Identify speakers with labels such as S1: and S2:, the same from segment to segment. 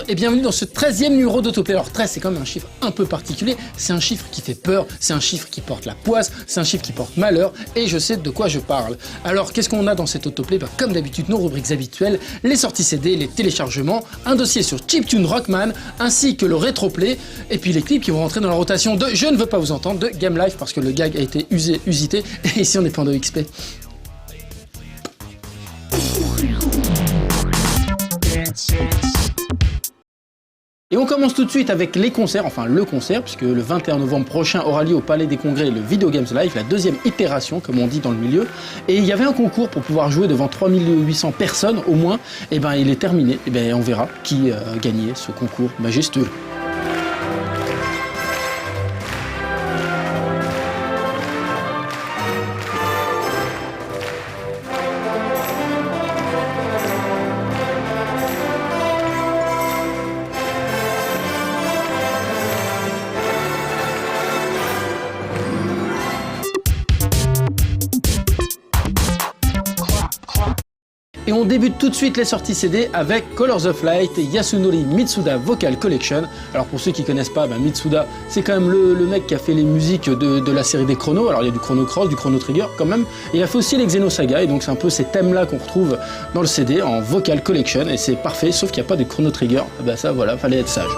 S1: et bienvenue dans ce 13e numéro d'Autoplay. Alors 13, c'est quand même un chiffre un peu particulier, c'est un chiffre qui fait peur, c'est un chiffre qui porte la poisse, c'est un chiffre qui porte malheur, et je sais de quoi je parle. Alors qu'est-ce qu'on a dans cet Autoplay? Comme d'habitude, nos rubriques habituelles, les sorties CD, les téléchargements, un dossier sur Chiptune Rockman, ainsi que le rétroplay, et puis les clips qui vont rentrer dans la rotation de Je ne veux pas vous entendre de Game Life, parce que le gag a été usité, et ici on est Pando XP. Et on commence tout de suite avec les concerts, enfin le concert, puisque le 21 novembre prochain aura lieu au Palais des Congrès le Video Games Live, la deuxième itération, comme on dit dans le milieu. Et il y avait un concours pour pouvoir jouer devant 3800 personnes au moins. Et ben il est terminé, et ben on verra qui a gagné ce concours majestueux. Et on débute tout de suite les sorties CD avec Colors of Light et Yasunori Mitsuda Vocal Collection. Alors pour ceux qui connaissent pas, Mitsuda, c'est quand même le mec qui a fait les musiques de la série des Chrono. Alors il y a du Chrono Cross, du Chrono Trigger quand même. Et il a fait aussi les Xenosaga, et donc c'est un peu ces thèmes-là qu'on retrouve dans le CD en Vocal Collection. Et c'est parfait, sauf qu'il n'y a pas de Chrono Trigger. Ça voilà, fallait être sage.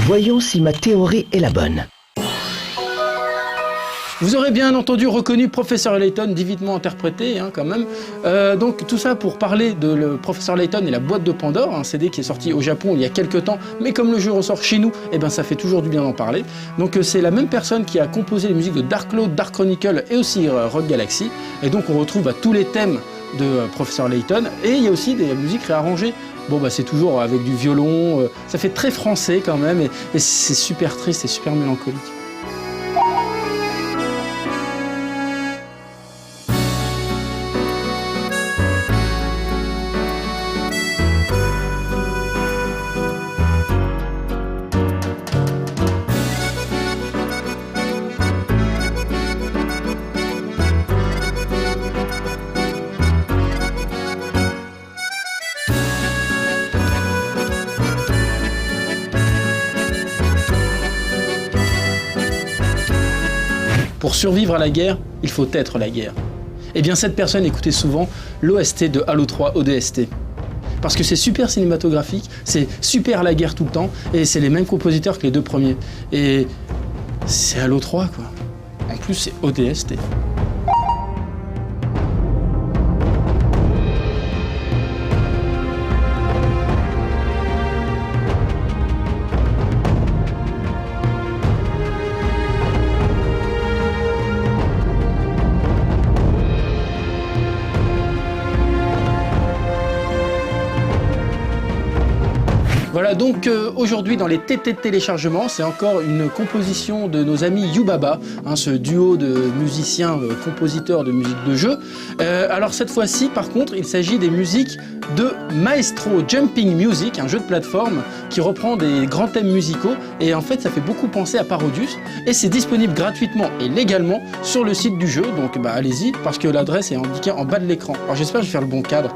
S2: Voyons si ma théorie est la bonne.
S1: Vous aurez bien entendu reconnu Professeur Layton, divinement interprété quand même. Donc tout ça pour parler de le Professeur Layton et la boîte de Pandore, un CD qui est sorti au Japon il y a quelques temps, mais comme le jeu ressort chez nous, ça fait toujours du bien d'en parler. Donc c'est la même personne qui a composé les musiques de Dark Cloud, Dark Chronicle et aussi Rogue Galaxy. Et donc on retrouve tous les thèmes de Professeur Layton, et il y a aussi des musiques réarrangées. C'est toujours avec du violon, ça fait très français quand même, et c'est super triste et super mélancolique. Pour survivre à la guerre, il faut être la guerre. Et bien cette personne écoutait souvent l'OST de Halo 3 ODST. Parce que c'est super cinématographique, c'est super la guerre tout le temps, et c'est les mêmes compositeurs que les deux premiers. Et c'est Halo 3 quoi. En plus c'est ODST. Voilà donc aujourd'hui dans les TT téléchargements, c'est encore une composition de nos amis Yubaba, ce duo de musiciens compositeurs de musique de jeu. Alors cette fois-ci par contre il s'agit des musiques de Maestro Jumping Music, un jeu de plateforme qui reprend des grands thèmes musicaux, et en fait ça fait beaucoup penser à Parodius, et c'est disponible gratuitement et légalement sur le site du jeu, donc allez-y parce que l'adresse est indiquée en bas de l'écran. Alors j'espère que je vais faire le bon cadre.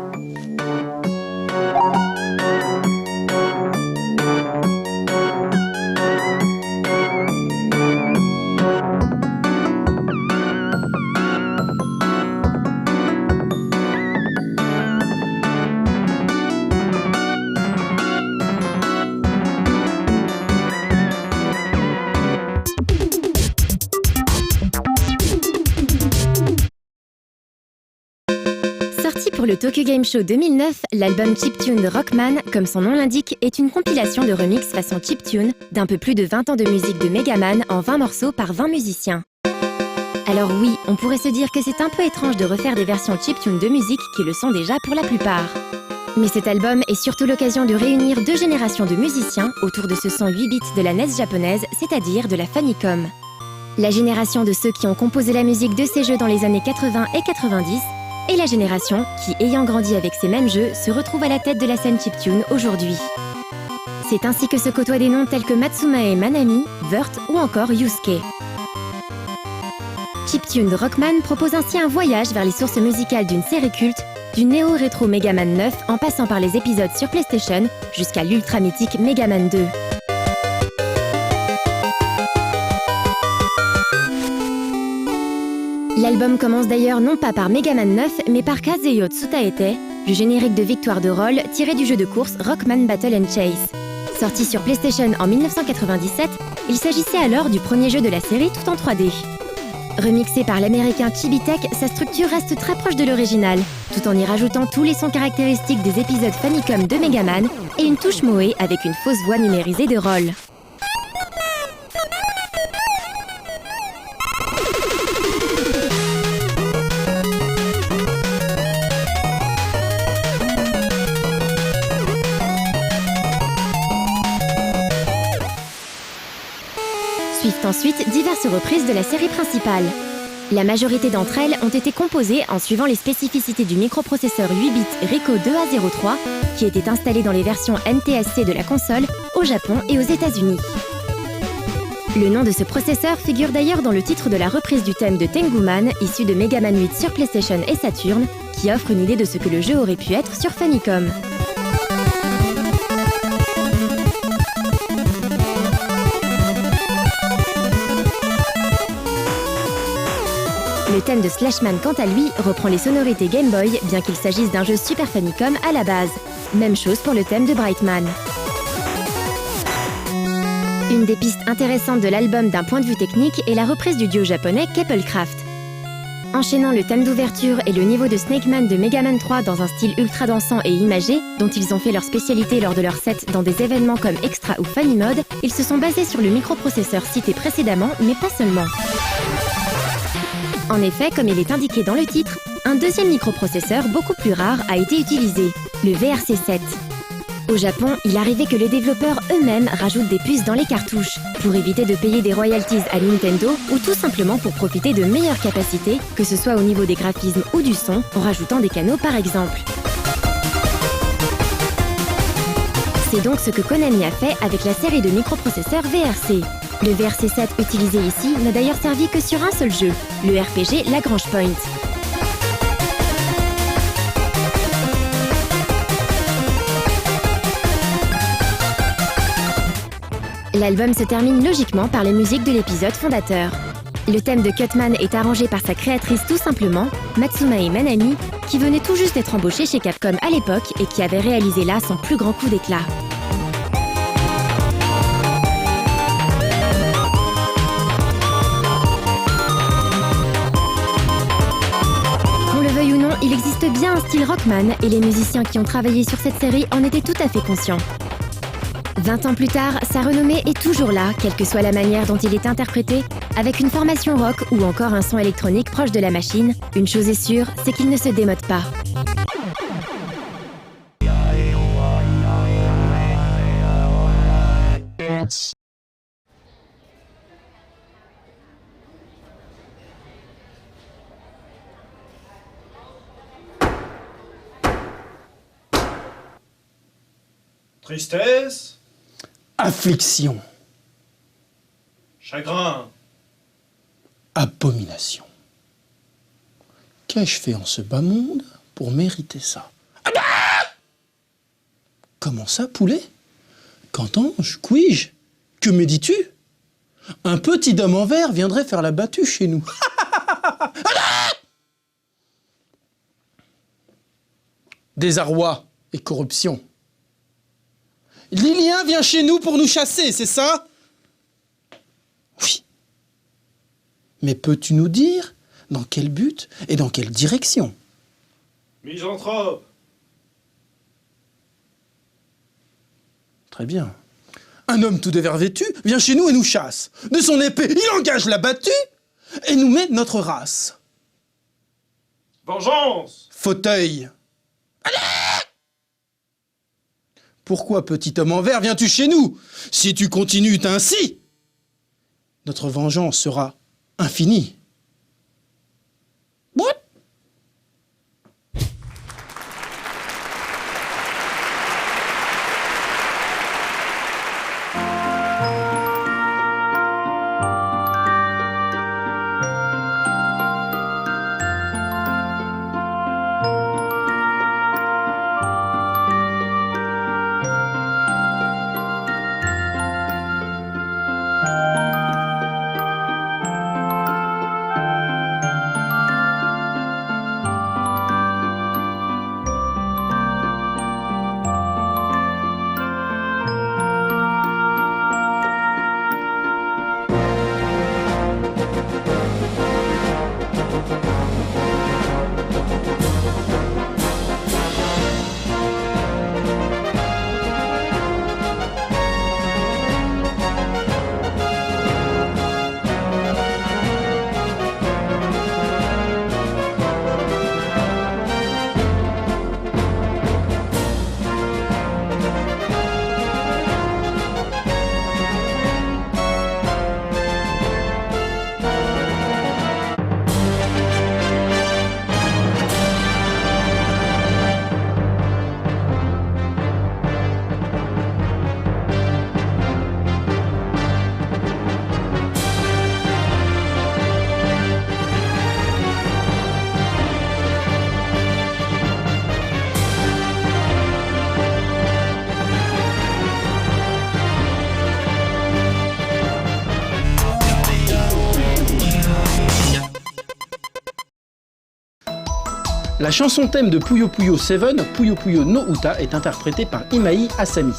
S3: Pour le Tokyo Game Show 2009, l'album Chiptune de Rockman, comme son nom l'indique, est une compilation de remix façon chiptune d'un peu plus de 20 ans de musique de Megaman en 20 morceaux par 20 musiciens. Alors oui, on pourrait se dire que c'est un peu étrange de refaire des versions chiptune de musique qui le sont déjà pour la plupart. Mais cet album est surtout l'occasion de réunir deux générations de musiciens autour de ce son 8 bits de la NES japonaise, c'est-à-dire de la Famicom. La génération de ceux qui ont composé la musique de ces jeux dans les années 80 et 90, et la génération qui, ayant grandi avec ces mêmes jeux, se retrouve à la tête de la scène chiptune aujourd'hui. C'est ainsi que se côtoient des noms tels que Matsumae Manami, Vert ou encore Yusuke. Chiptune Rockman propose ainsi un voyage vers les sources musicales d'une série culte, du néo-rétro Mega Man 9 en passant par les épisodes sur PlayStation jusqu'à l'ultra-mythique Mega Man 2. L'album commence d'ailleurs non pas par Mega Man 9, mais par Kazuyo Tsutaete, le générique de victoire de rôle tiré du jeu de course Rockman Battle & Chase. Sorti sur PlayStation en 1997, il s'agissait alors du premier jeu de la série tout en 3D. Remixé par l'américain Chibi-Tech, sa structure reste très proche de l'original, tout en y rajoutant tous les sons caractéristiques des épisodes Famicom de Mega Man et une touche moe avec une fausse voix numérisée de rôle. Suivent ensuite diverses reprises de la série principale. La majorité d'entre elles ont été composées en suivant les spécificités du microprocesseur 8 bits Rico 2A03 qui était installé dans les versions NTSC de la console au Japon et aux États-Unis. Le nom de ce processeur figure d'ailleurs dans le titre de la reprise du thème de Tengu Man issu de Mega Man 8 sur PlayStation et Saturn, qui offre une idée de ce que le jeu aurait pu être sur Famicom. Le thème de Slashman, quant à lui, reprend les sonorités Game Boy, bien qu'il s'agisse d'un jeu Super Famicom à la base. Même chose pour le thème de Brightman. Une des pistes intéressantes de l'album d'un point de vue technique est la reprise du duo japonais Keppelcraft. Enchaînant le thème d'ouverture et le niveau de Snake Man de Mega Man 3 dans un style ultra dansant et imagé, dont ils ont fait leur spécialité lors de leur set dans des événements comme Extra ou Funny Mode, ils se sont basés sur le microprocesseur cité précédemment, mais pas seulement. En effet, comme il est indiqué dans le titre, un deuxième microprocesseur beaucoup plus rare a été utilisé, le VRC7. Au Japon, il arrivait que les développeurs eux-mêmes rajoutent des puces dans les cartouches, pour éviter de payer des royalties à Nintendo ou tout simplement pour profiter de meilleures capacités, que ce soit au niveau des graphismes ou du son, en rajoutant des canaux par exemple. C'est donc ce que Konami a fait avec la série de microprocesseurs VRC. Le VRC7 utilisé ici n'a d'ailleurs servi que sur un seul jeu, le RPG Lagrange Point. L'album se termine logiquement par les musiques de l'épisode fondateur. Le thème de Cutman est arrangé par sa créatrice tout simplement, Matsumae Manami, qui venait tout juste d'être embauchée chez Capcom à l'époque et qui avait réalisé là son plus grand coup d'éclat. Qu'on le veuille ou non, il existe bien un style Rockman et les musiciens qui ont travaillé sur cette série en étaient tout à fait conscients. 20 ans plus tard, sa renommée est toujours là, quelle que soit la manière dont il est interprété, avec une formation rock ou encore un son électronique proche de la machine. Une chose est sûre, c'est qu'il ne se démode pas.
S4: Tristesse,
S1: Affliction,
S4: chagrin,
S1: abomination. Qu'ai-je fait en ce bas monde pour mériter ça? Ah bah! Comment ça, poulet? Qu'entends-je? Couis-je? Que me dis-tu? Un petit homme en verre viendrait faire la battue chez nous. Ah bah! Désarroi et corruption. Lilien vient chez nous pour nous chasser, c'est ça? Oui. Mais peux-tu nous dire dans quel but et dans quelle direction?
S4: misanthrope,
S1: Très bien. Un homme tout de verre vêtu vient chez nous et nous chasse. De son épée, il engage la battue et nous met notre race.
S4: vengeance,
S1: Fauteuil. Pourquoi, petit homme en vert, viens-tu chez nous? Si tu continues ainsi, notre vengeance sera infinie. What? La chanson thème de Puyo Puyo 7, Puyo Puyo no Uta, est interprétée par Imai Asami.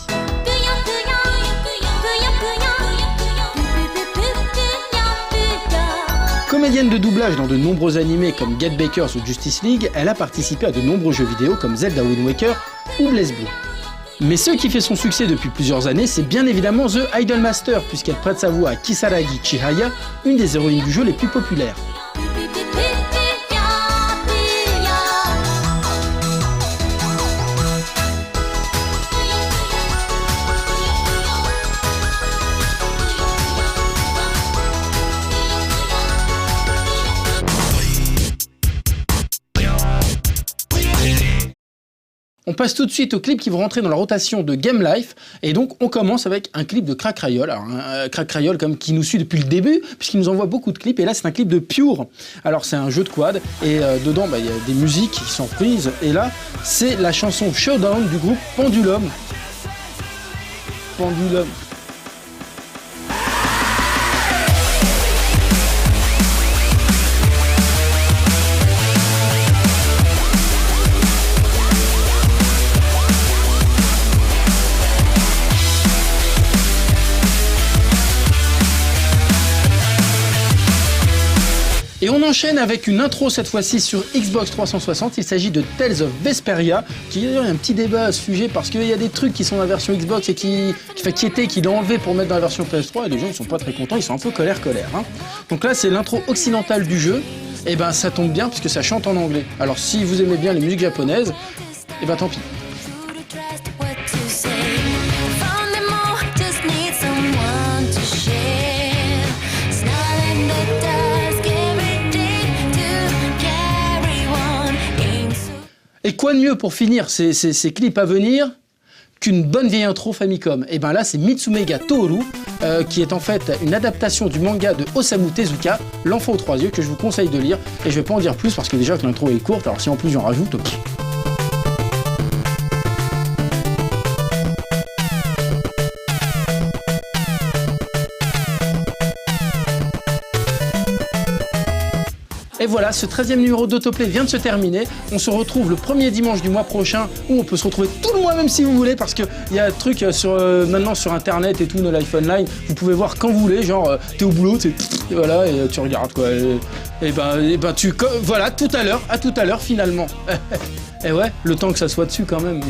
S1: Comédienne de doublage dans de nombreux animés comme Get Bakers ou Justice League, elle a participé à de nombreux jeux vidéo comme Zelda Wind Waker ou Blaze Blue. Mais ce qui fait son succès depuis plusieurs années, c'est bien évidemment The Idolmaster, puisqu'elle prête sa voix à Kisaragi Chihaya, une des héroïnes du jeu les plus populaires. On passe tout de suite aux clips qui vont rentrer dans la rotation de Game Life, et donc on commence avec un clip de Crack Riol. Alors Crack Riol comme qui nous suit depuis le début, puisqu'il nous envoie beaucoup de clips, et là c'est un clip de Pure. Alors c'est un jeu de quad, et dedans il y a des musiques qui sont prises, et là c'est la chanson Showdown du groupe Pendulum. Pendulum. Et on enchaîne avec une intro cette fois-ci sur Xbox 360, il s'agit de Tales of Vesperia, qui il y a un petit débat à ce sujet parce qu'il y a des trucs qui sont dans la version Xbox et qu'il a enlevé pour mettre dans la version PS3 et les gens ne sont pas très contents, ils sont un peu colère. Hein. Donc là c'est l'intro occidentale du jeu, et ben ça tombe bien puisque ça chante en anglais. Alors si vous aimez bien les musiques japonaises, et ben tant pis. Et quoi de mieux pour finir ces clips à venir qu'une bonne vieille intro Famicom? Et ben là c'est Mitsumega Toru, qui est en fait une adaptation du manga de Osamu Tezuka, L'Enfant aux trois yeux, que je vous conseille de lire. Et je vais pas en dire plus parce que déjà que l'intro est courte, alors si en plus j'en rajoute... Et voilà, ce 13e numéro d'Autoplay vient de se terminer. On se retrouve le premier dimanche du mois prochain, où on peut se retrouver tout le mois même si vous voulez, parce qu'il y a un truc maintenant sur internet et tout, No Life Online, vous pouvez voir quand vous voulez, genre t'es au boulot, voilà, et tu regardes quoi. Voilà, à tout à l'heure finalement. Et ouais, le temps que ça soit dessus quand même.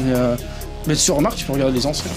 S1: Mais tu remarques, tu peux regarder les anciens.